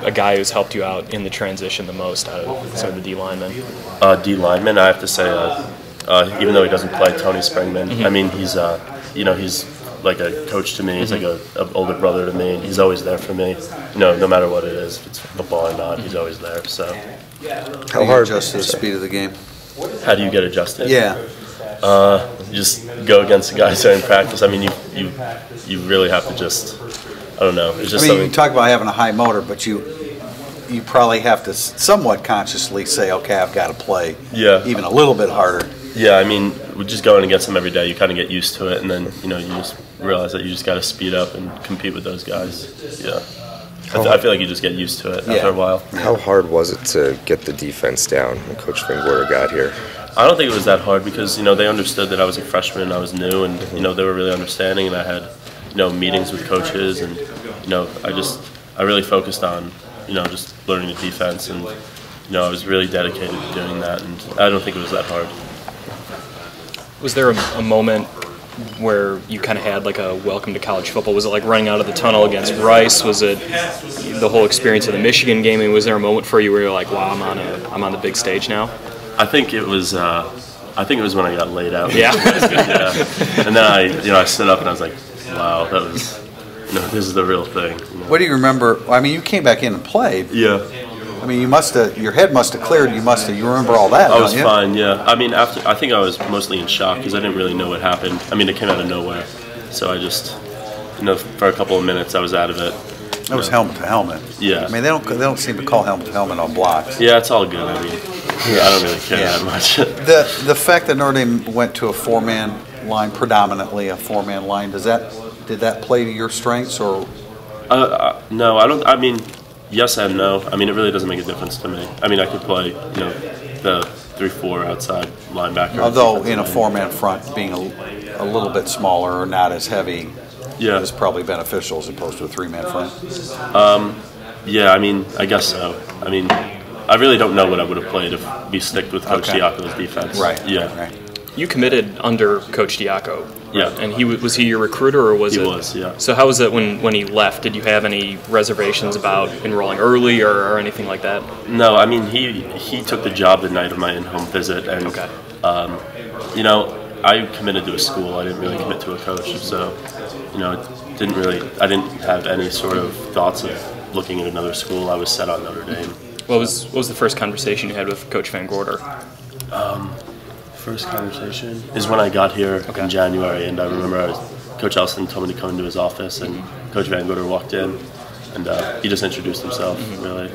a guy who's helped you out in the transition the most out of some of the D linemen? D lineman, I have to say, even though he doesn't play, Tony Springman. Mm-hmm. I mean, he's he's like a coach to me. He's like an older brother to me. He's always there for me. No matter what it is, if it's football or not, he's always there. So, how hard adjust to the speed of the game? How do you get adjusted? Yeah. You just go against the guys there in practice. I mean, you really have to just, I don't know. It's just you talk about having a high motor, but you probably have to somewhat consciously say, okay, I've got to play even a little bit harder. Yeah, I mean, we're just going against them every day. You kind of get used to it, and then you just realize that you just got to speed up and compete with those guys. Yeah, I feel like you just get used to it after a while. How hard was it to get the defense down when Coach Van Gorder got here? I don't think it was that hard because they understood that I was a freshman and I was new, and they were really understanding, and I had meetings with coaches, and I really focused on just learning the defense, and I was really dedicated to doing that, and I don't think it was that hard. Was there a moment where you kind of had like a welcome to college football? Was it like running out of the tunnel against Rice? Was it the whole experience of the Michigan game? I mean, was there a moment for you where you're like, wow, I'm on the big stage now? I think it was when I got laid out. Yeah. And then I stood up and I was like, wow, that was this is the real thing. What do you remember? I mean, you came back in and played. Yeah. I mean, your head must have cleared. You remember all that. I was fine. Yeah. I mean, I think I was mostly in shock because I didn't really know what happened. I mean, it came out of nowhere, so I just for a couple of minutes I was out of it. It was helmet to helmet. Yeah. I mean, they don't seem to call helmet to helmet on blocks. Yeah, it's all good. I mean, I don't really care that much. The fact that Notre Dame went to a four-man line, predominantly a four-man line, did that play to your strengths or? No, I don't. I mean, yes and no. I mean, it really doesn't make a difference to me. I mean, I could play the 3-4 outside linebacker. Although in a four-man front, being a little bit smaller or not as heavy. Yeah. Is probably beneficial as opposed to a three-man front. Yeah, I mean, I guess so. I mean, I really don't know what I would have played if we sticked with Coach Diaco's defense. Right. Yeah. Right. You committed under Coach Diaco. Yeah. And was he your recruiter or was it? He was, yeah. So how was it when he left? Did you have any reservations about enrolling early or anything like that? No, I mean, he took the job the night of my in-home visit, and I committed to a school. I didn't really commit to a coach, so I didn't have any sort of thoughts of looking at another school. I was set on Notre Dame. What was the first conversation you had with Coach Van Gorder? First conversation is when I got here in January, and I remember Coach Elston told me to come into his office, and Coach Van Gorder walked in, and he just introduced himself, really.